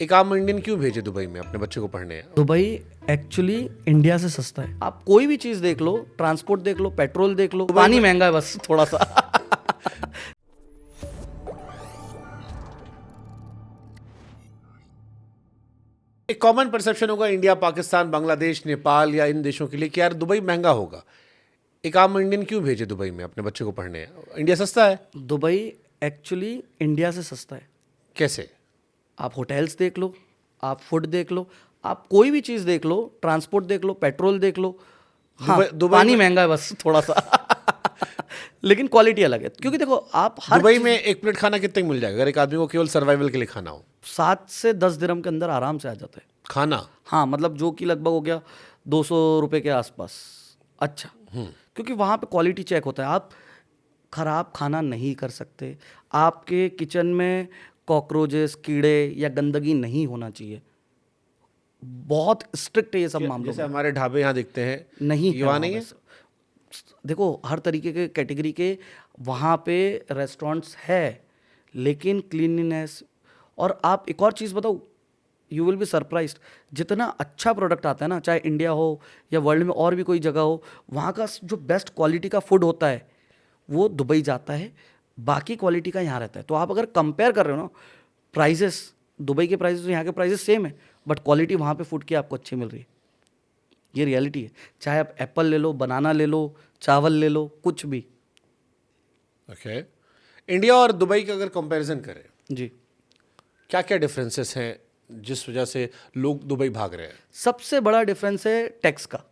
एक आम इंडियन क्यों भेजे दुबई में अपने बच्चे को पढ़ने? दुबई एक्चुअली इंडिया से सस्ता है। आप कोई भी चीज देख लो, ट्रांसपोर्ट देख लो, पेट्रोल देख लो, पानी महंगा है बस थोड़ा सा। एक कॉमन परसेप्शन होगा इंडिया, पाकिस्तान, बांग्लादेश, नेपाल या इन देशों के लिए कि यार दुबई महंगा होगा। एक आम इंडियन क्यों भेजे दुबई में अपने बच्चे को पढ़ने? इंडिया सस्ता है। दुबई एक्चुअली इंडिया से सस्ता है। कैसे? आप होटल्स देख लो, आप फूड देख लो, आप कोई भी चीज देख लो, ट्रांसपोर्ट देख लो, पेट्रोल देख लो। हाँ, दुबई पानी महंगा है बस थोड़ा सा। लेकिन क्वालिटी अलग है, क्योंकि देखो आप हर दुबई में एक प्लेट खाना कितने में मिल जाएगा अगर एक आदमी को केवल सर्वाइवल के लिए खाना हो? 7 से 10 दिरहम के अंदर आराम से आ जाता है खाना। हाँ, मतलब जो कि लगभग हो गया 200 रुपए के आसपास। अच्छा, क्योंकि वहाँ पे क्वालिटी चेक होता है। आप खराब खाना नहीं कर सकते। आपके किचन में कॉकरोचेस, कीड़े या गंदगी नहीं होना चाहिए। बहुत स्ट्रिक्ट है ये सब मामलों जैसे में। हमारे ढाबे यहाँ दिखते हैं, नहीं ये वहाँ नहीं है। देखो हर तरीके के कैटेगरी के वहाँ पे रेस्टोरेंट्स है, लेकिन क्लीनलीनेस। और आप एक और चीज़ बताऊँ, यू विल बी सरप्राइज्ड, जितना अच्छा प्रोडक्ट आता है ना, चाहे इंडिया हो या वर्ल्ड में और भी कोई जगह हो, वहाँ का जो बेस्ट क्वालिटी का फूड होता है वो दुबई जाता है, बाकी क्वालिटी का यहाँ रहता है। तो आप अगर कंपेयर कर रहे हो ना प्राइजेस, दुबई के प्राइजेस यहाँ के प्राइजेस सेम है, बट क्वालिटी वहाँ पे फूड की आपको अच्छी मिल रही है। ये रियलिटी है। चाहे आप एप्पल ले लो, बनाना ले लो, चावल ले लो, कुछ भी। ओके। इंडिया और दुबई का अगर कंपैरिजन करें, जी, क्या क्या डिफरेंसेस हैं जिस वजह से लोग दुबई भाग रहे हैं? सबसे बड़ा डिफरेंस है टैक्स का।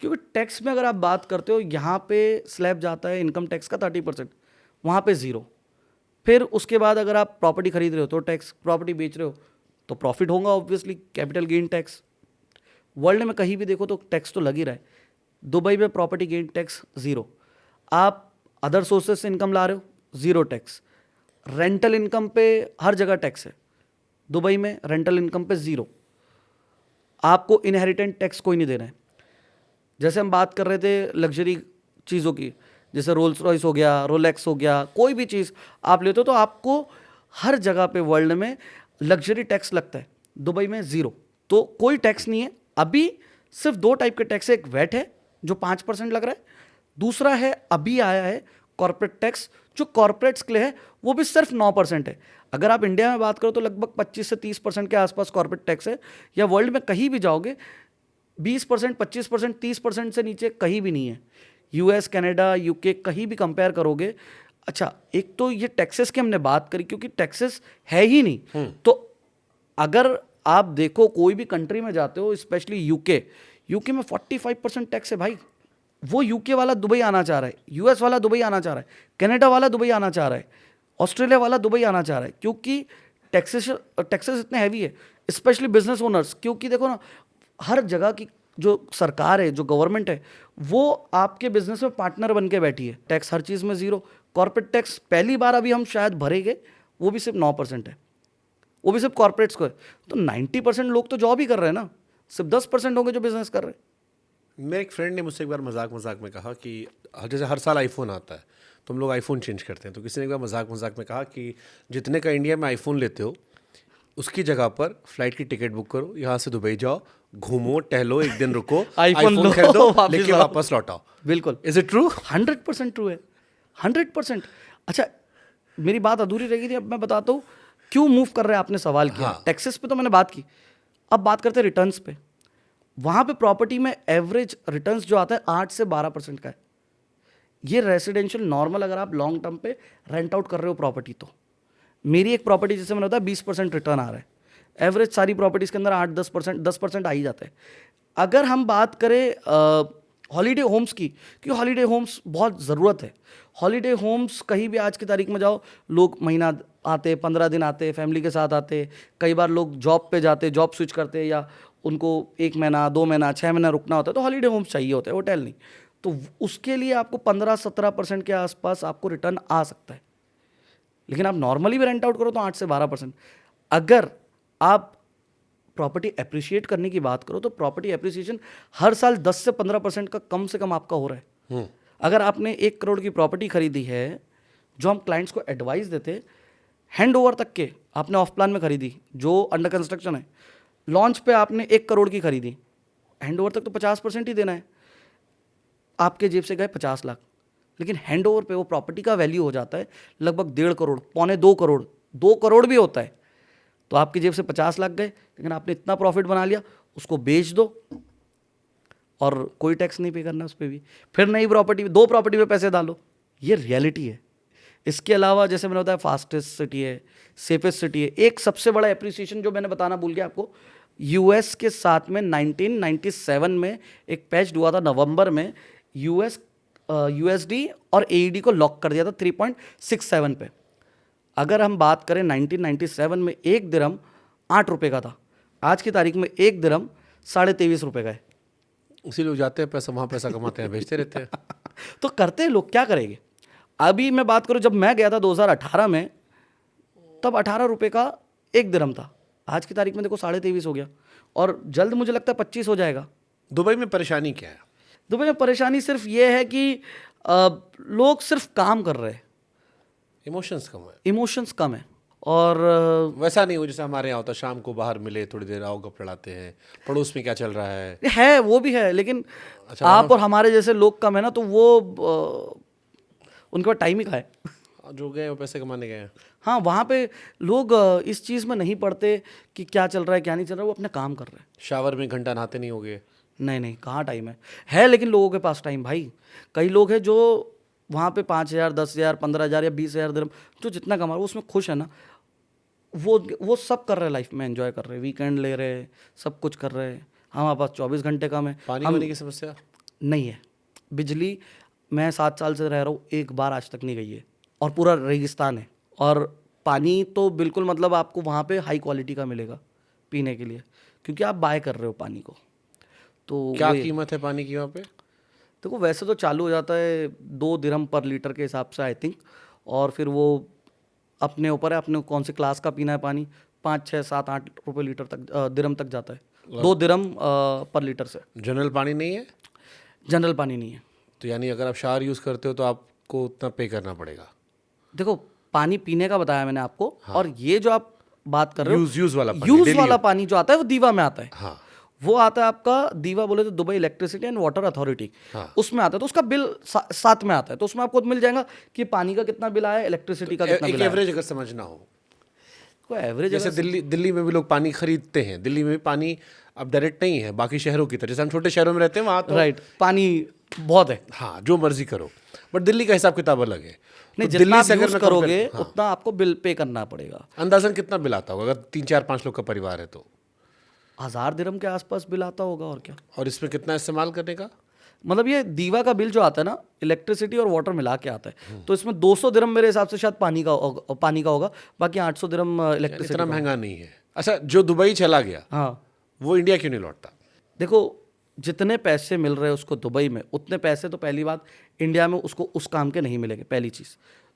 क्योंकि टैक्स में अगर आप बात करते हो, यहाँ पे स्लैब जाता है इनकम टैक्स का 30%, वहाँ पे 0। फिर उसके बाद अगर आप प्रॉपर्टी खरीद रहे हो तो टैक्स, प्रॉपर्टी बेच रहे हो तो प्रॉफिट होगा obviously, capital gain tax. World में कहीं भी देखो तो टैक्स तो लग ही रहा है। दुबई में प्रॉपर्टी गेन टैक्स 0। आप अदर सोर्सेज से इनकम ला रहे हो, 0 टैक्स। रेंटल इनकम पे हर जगह टैक्स है। दुबई में रेंटल इनकम पे 0। आपको इनहेरिटेंट टैक्स कोई नहीं देना है। जैसे हम बात कर रहे थे लग्जरी चीज़ों की, जैसे रोल्स रॉयस हो गया, रोलेक्स हो गया, कोई भी चीज़ आप लेते हो तो आपको हर जगह पे वर्ल्ड में लग्जरी टैक्स लगता है। दुबई में 0, तो कोई टैक्स नहीं है। अभी सिर्फ 2 टाइप के टैक्स है। एक वैट है जो 5% लग रहा है, दूसरा है अभी आया है कॉर्पोरेट टैक्स, जो कॉर्पोरेट्स के लिए है, वो भी सिर्फ 9% है। अगर आप इंडिया में बात करो तो लगभग 25 से 30% के आसपास कॉर्पोरेट टैक्स है, या वर्ल्ड में कहीं भी जाओगे 20%, 25%, 30% से नीचे कहीं भी नहीं है। यूएस, कनाडा, यूके कहीं भी कंपेयर करोगे। अच्छा, एक तो ये टैक्सेस की हमने बात करी, क्योंकि टैक्सेस है ही नहीं। तो अगर आप देखो कोई भी कंट्री में जाते हो, स्पेशली यूके में 45% टैक्स है भाई। वो यूके वाला दुबई आना चाह रहा है, यूएस वाला दुबई आना चाह रहा है, कनाडा वाला दुबई आना चाह रहा है, ऑस्ट्रेलिया वाला दुबई आना चाह रहा है, क्योंकि टैक्सेस इतने हैवी है, स्पेशली बिजनेस ओनर्स। क्योंकि देखो ना, हर जगह की जो सरकार है, जो गवर्नमेंट है, वो आपके बिजनेस में पार्टनर बन के बैठी है। टैक्स हर चीज़ में 0। कॉर्पोरेट टैक्स पहली बार अभी हम शायद भरेंगे, वो भी सिर्फ 9% है, वो भी सिर्फ कॉर्पोरेट्स को है। तो 90% लोग तो जॉब ही कर रहे हैं ना, सिर्फ 10% होंगे जो बिजनेस कर रहे हैं। मेरे एक फ्रेंड ने मुझसे एक बार मजाक में कहा कि जैसे हर साल आईफोन आता है तो हम लोग आईफोन चेंज करते हैं, तो किसी ने एक बार मजाक में कहा कि जितने का इंडिया में आईफोन लेते हो उसकी जगह पर फ्लाइट की टिकट बुक करो, यहाँ से दुबई जाओ, घूमो, टहलो, एक दिन रुको, आईफोन लो, खरीदो, वापस लेके लाओ। वापस लौटाओ। बिल्कुल, इज इट ट्रू? 100% ट्रू है, 100%। अच्छा, मेरी बात अधूरी रह गई थी, अब मैं बताता हूँ क्यों मूव कर रहे हैं। आपने सवाल किया। हाँ। टैक्सेस पे तो मैंने बात की, अब बात करते हैं रिटर्न्स पे। वहाँ पे प्रॉपर्टी में एवरेज रिटर्न्स जो आता है 8 से 12% का है। ये रेसिडेंशियल नॉर्मल, अगर आप लॉन्ग टर्म पे रेंट आउट कर रहे हो प्रॉपर्टी, तो मेरी एक प्रॉपर्टी जैसे मैंने बताया 20% रिटर्न आ रहा है। एवरेज सारी प्रॉपर्टीज़ के अंदर 8-10% आ ही जाता है। अगर हम बात करें हॉलीडे होम्स की, क्योंकि हॉलीडे होम्स बहुत ज़रूरत है। हॉलीडे होम्स कहीं भी आज की तारीख में जाओ, लोग महीना आते, 15 दिन आते, फैमिली के साथ आते। कई बार लोग जॉब पे जाते, जॉब स्विच करते, या उनको 1 महीना, 2 महीना, 6 महीना रुकना होता है, तो हॉलीडे होम्स चाहिए होते हैं, होटल नहीं। तो उसके लिए आपको 15-17% के आसपास आपको रिटर्न आ सकता है। लेकिन आप नॉर्मली भी रेंट आउट करो तो 8 से 12%। अगर आप प्रॉपर्टी एप्रिशिएट करने की बात करो तो प्रॉपर्टी एप्रिसिएशन हर साल 10 से 15% का कम से कम आपका हो रहा है। अगर आपने 1 करोड़ की प्रॉपर्टी खरीदी है, जो हम क्लाइंट्स को एडवाइस देते, हैंड ओवर तक के आपने ऑफ प्लान में खरीदी, जो अंडर कंस्ट्रक्शन है, लॉन्च पे आपने 1 करोड़ की खरीदी, हैंड ओवर तक तो 50% ही देना है, आपके जेब से गए 50 लाख। लेकिन हैंड ओवर पे वो प्रॉपर्टी का वैल्यू हो जाता है लगभग 1.5 करोड़, पौने 2 करोड़, 2 करोड़ भी होता है। तो आपकी जेब से 50 लाख गए, लेकिन आपने इतना प्रॉफिट बना लिया, उसको बेच दो और कोई टैक्स नहीं पे करना उस पर भी, फिर नई प्रॉपर्टी, 2 प्रॉपर्टी पे पैसे डालो। ये रियलिटी है। इसके अलावा जैसे मैंने बताया फास्टेस्ट सिटी है, सेफेस्ट सिटी है। एक सबसे बड़ा एप्रिसिएशन जो मैंने बताना भूल गया आपको, यूएस के साथ में 1997 में एक पैच हुआ था नवंबर में, यूएसडी और एईडी को लॉक कर दिया था 3.67 पे। अगर हम बात करें 1997 में 1 दिरहम 8 रुपये का था, आज की तारीख में 1 दिरहम 23.5 रुपये का है। इसी लोग जाते हैं पैसा, वहाँ पैसा कमाते हैं, बेचते रहते हैं। तो करते हैं लोग, क्या करेंगे। अभी मैं बात करूं, जब मैं गया था 2018 में, तब 18 रुपये का 1 दिरहम था, आज की तारीख में देखो 23.5 हो गया, और जल्द मुझे लगता है 25 हो जाएगा। दुबई में परेशानी क्या है? दुबई में परेशानी सिर्फ ये है कि लोग सिर्फ काम कर रहे हैं, इमोशंस कम है। इमोशंस कम है। और वैसा नहीं हो जैसे हमारे यहाँ होता, शाम को बाहर मिले, थोड़ी देर आओ, गप लड़ाते हैं, पड़ोस में क्या चल रहा है। वो भी है, लेकिन अच्छा, आप और हमारे जैसे लोग कम है ना, तो वो उनके पास टाइम ही कहाँ है। जो गए वो पैसे कमाने गए हैं। हाँ, वहाँ पे लोग इस चीज़ में नहीं पड़ते कि क्या चल रहा है क्या नहीं चल रहा है, वो अपने काम कर रहे हैं। शावर में घंटा नहाते नहीं होगे? नहीं, कहाँ टाइम है लेकिन लोगों के पास टाइम भाई। कई लोग हैं जो वहाँ पे 5,000, 10,000, 15,000 या 20,000 दिरहम जो जितना कमा रहे हैं उसमें खुश है ना, वो सब कर रहे हैं, लाइफ में एंजॉय कर रहे हैं, वीकेंड ले रहे हैं, सब कुछ कर रहे हैं। हमारे पास 24 घंटे कम है। पानी वानी की समस्या नहीं है। बिजली मैं 7 साल से रह रहा हूँ, एक बार आज तक नहीं गई है, और पूरा रेगिस्तान है। और पानी तो बिल्कुल मतलब आपको वहाँ पे हाई क्वालिटी का मिलेगा पीने के लिए, क्योंकि आप बाय कर रहे हो पानी को। तो क्या कीमत है पानी की वहाँ पे? देखो वैसे तो चालू हो जाता है 2 दिरहम पर लीटर के हिसाब से आई थिंक, और फिर वो अपने ऊपर है, अपने कौन सी क्लास का पीना है पानी। 5, 6, 7, 8 रुपये लीटर तक, दिरहम तक जाता है, 2 दिरहम पर लीटर से। जनरल पानी नहीं है? जनरल पानी नहीं है। तो यानी अगर आप शावर यूज़ करते हो तो आपको उतना पे करना पड़ेगा। देखो पानी पीने का बताया मैंने आपको, और ये जो आप बात कर रहे हो यूज़ वाला पानी, यूज वाला पानी जो आता है वो दीवा में आता है। हाँ, वो आता है आपका, दीवा बोले तो Dubai electricity and water authority, हाँ। उसमें आता है। तो उसका बिल साथ में आता है, तो उसमें आपको मिल जाएगा कि पानी का कितना बिल आया, इलेक्ट्रिसिटी का कितना एक बिल आया। एवरेज अगर समझना हो, कोई एवरेज जैसे दिल्ली में भी लोग पानी खरीदते हैं, दिल्ली में भी पानी अब डायरेक्ट नहीं है बाकी शहरों की तरह, जैसे हम छोटे शहरों में रहते हैं वहाँ तो राइट, पानी बहुत है। हाँ, जो मर्जी करो, बट दिल्ली का हिसाब किताब अलग है। नहीं, तो जितना आप अगर यूज मैं करोगे compare- हाँ, उतना आपको बिल पे करना पड़ेगा। अंदाजन कितना बिल आता होगा अगर 3, 4, 5 लोग का परिवार है तो? 1000 दिरहम के आसपास बिल आता होगा, और क्या। और इसमें कितना इस्तेमाल करने का? मतलब ये दीवा का बिल जो आता है ना, इलेक्ट्रिसिटी और वाटर मिला के आता है, तो इसमें 200 दिरहम मेरे हिसाब से शायद पानी का होगा, बाकी 800 दिरहम इलेक्ट्रिसिटी। इतना महंगा नहीं है। अच्छा, जो दुबई चला गया हाँ, वो इंडिया क्यों नहीं लौटता? देखो जितने पैसे मिल रहे हैं उसको दुबई में, उतने पैसे तो पहली बात इंडिया में उसको उस काम के नहीं मिलेंगे, पहली चीज़।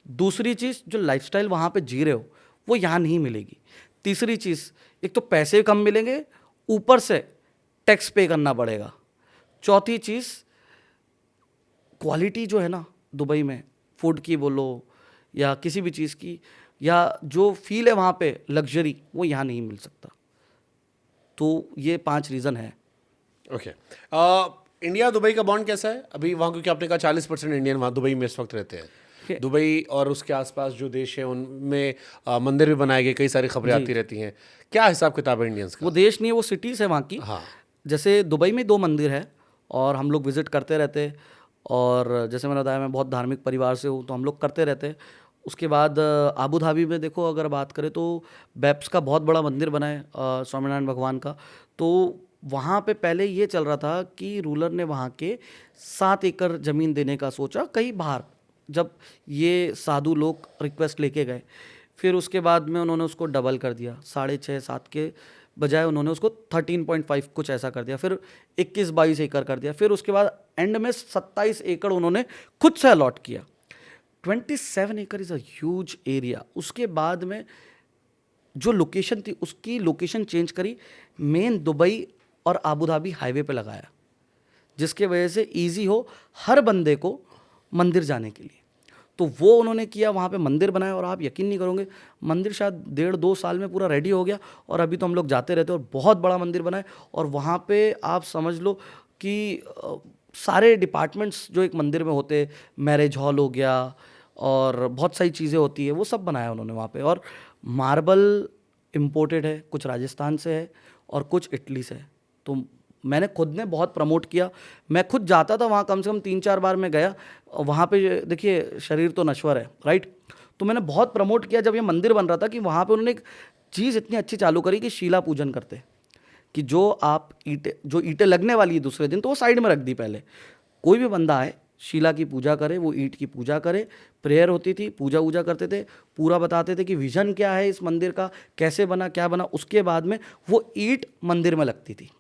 दूसरी चीज़, जो लाइफस्टाइल वहाँ पे जी रहे हो वो यहाँ नहीं मिलेगी। तीसरी चीज़, एक तो पैसे कम मिलेंगे, ऊपर से टैक्स पे करना पड़ेगा। चौथी चीज़, क्वालिटी जो है ना दुबई में, फूड की बोलो या किसी भी चीज़ की, या जो फील है वहाँ पे लग्जरी, वो यहाँ नहीं मिल सकता। तो ये 5 रीज़न है। ओके। इंडिया दुबई का बॉन्ड कैसा है अभी वहाँ? क्योंकि आपने कहा 40% इंडियन वहाँ दुबई में इस वक्त रहते हैं। दुबई और उसके आसपास जो देश है उनमें मंदिर भी बनाए गए, कई सारी खबरें आती रहती हैं। क्या हिसाब किताब है इंडियंस का? वो देश नहीं है, वो सिटीज़ है वहाँ की। हाँ, जैसे दुबई में 2 मंदिर है और हम लोग विज़िट करते रहते हैं, और जैसे मैंने बताया मैं बहुत धार्मिक परिवार से हूँ, तो हम लोग करते रहते हैं। उसके बाद आबू धाबी में देखो अगर बात करें तो बेप्स का बहुत बड़ा मंदिर बना है, स्वामीनारायण भगवान का। तो वहाँ पे पहले ये चल रहा था कि रूलर ने वहाँ के 7 एकड़ ज़मीन देने का सोचा कहीं बाहर, जब ये साधु लोग रिक्वेस्ट लेके गए, फिर उसके बाद में उन्होंने उसको डबल कर दिया, 6.5 7 के बजाय उन्होंने उसको 13.5 कुछ ऐसा कर दिया, फिर 21-22 एकड़ कर दिया, फिर उसके बाद एंड में 27 एकड़ उन्होंने खुद से अलॉट किया। 27 एकड़ इज़ अ ह्यूज एरिया। उसके बाद में जो लोकेशन थी उसकी लोकेशन चेंज करी, मेन दुबई और आबू धाबी हाईवे पे लगाया, जिसके वजह से इजी हो हर बंदे को मंदिर जाने के लिए। तो वो उन्होंने किया, वहाँ पे मंदिर बनाया, और आप यकीन नहीं करोगे मंदिर शायद 1.5-2 साल में पूरा रेडी हो गया, और अभी तो हम लोग जाते रहते हैं, और बहुत बड़ा मंदिर बना है। और वहाँ पे आप समझ लो कि सारे डिपार्टमेंट्स जो एक मंदिर में होते, मैरिज हॉल हो गया और बहुत सारी चीज़ें होती है, वो सब बनाया उन्होंने वहाँ पे। और मार्बल इम्पोर्टेड है, कुछ राजस्थान से है और कुछ इटली से है। तो मैंने खुद ने बहुत प्रमोट किया, मैं खुद जाता था वहाँ, कम से कम 3-4 बार मैं गया। वहाँ पे देखिए शरीर तो नश्वर है, राइट। तो मैंने बहुत प्रमोट किया जब ये मंदिर बन रहा था, कि वहाँ पे उन्होंने एक चीज़ इतनी अच्छी चालू करी कि शिला पूजन करते, कि जो आप ईंटें लगने वाली है दूसरे दिन, तो वो साइड में रख दी पहले। कोई भी बंदा आए, शिला की पूजा करे, वो ईंट की पूजा करे, प्रेयर होती थी, पूजा वूजा करते थे, पूरा बताते थे कि विजन क्या है इस मंदिर का, कैसे बना, क्या बना। उसके बाद में वो ईंट मंदिर में लगती थी।